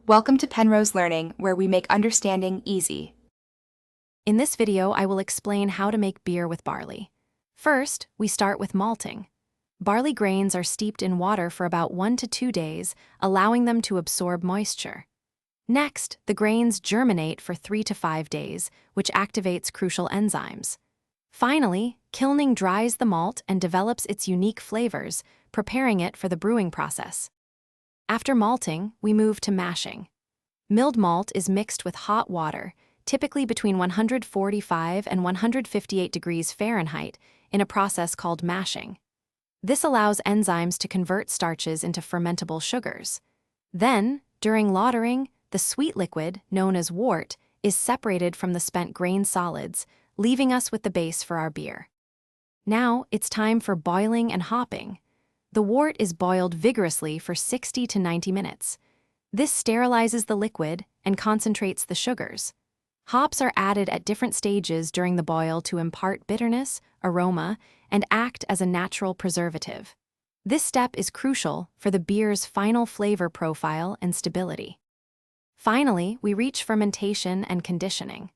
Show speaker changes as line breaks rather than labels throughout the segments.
Welcome to Penrose Learning, where we make understanding easy.
In this video, I will explain how to make beer with barley. First, we start with malting. Barley grains are steeped in water for about 1 to 2 days, allowing them to absorb moisture. Next, the grains germinate for 3 to 5 days, which activates crucial enzymes. Finally, kilning dries the malt and develops its unique flavors, preparing it for the brewing process. After malting, we move to mashing. Milled malt is mixed with hot water, typically between 145 and 158 degrees Fahrenheit, in a process called mashing. This allows enzymes to convert starches into fermentable sugars. Then, during lautering, the sweet liquid, known as wort, is separated from the spent grain solids, leaving us with the base for our beer. Now, it's time for boiling and hopping. The wort is boiled vigorously for 60 to 90 minutes. This sterilizes the liquid and concentrates the sugars. Hops are added at different stages during the boil to impart bitterness, aroma, and act as a natural preservative. This step is crucial for the beer's final flavor profile and stability. Finally, we reach fermentation and conditioning.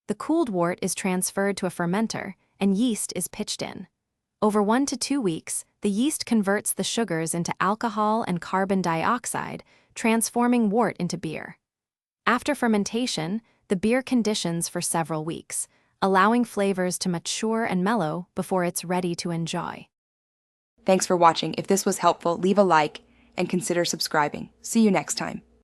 The cooled wort is transferred to a fermenter, and yeast is pitched in. Over 1 to 2 weeks, the yeast converts the sugars into alcohol and carbon dioxide, transforming wort into beer. After fermentation, the beer conditions for several weeks, allowing flavors to mature and mellow before it's ready to enjoy.
Thanks for watching. If this was helpful, leave a like and consider subscribing. See you next time.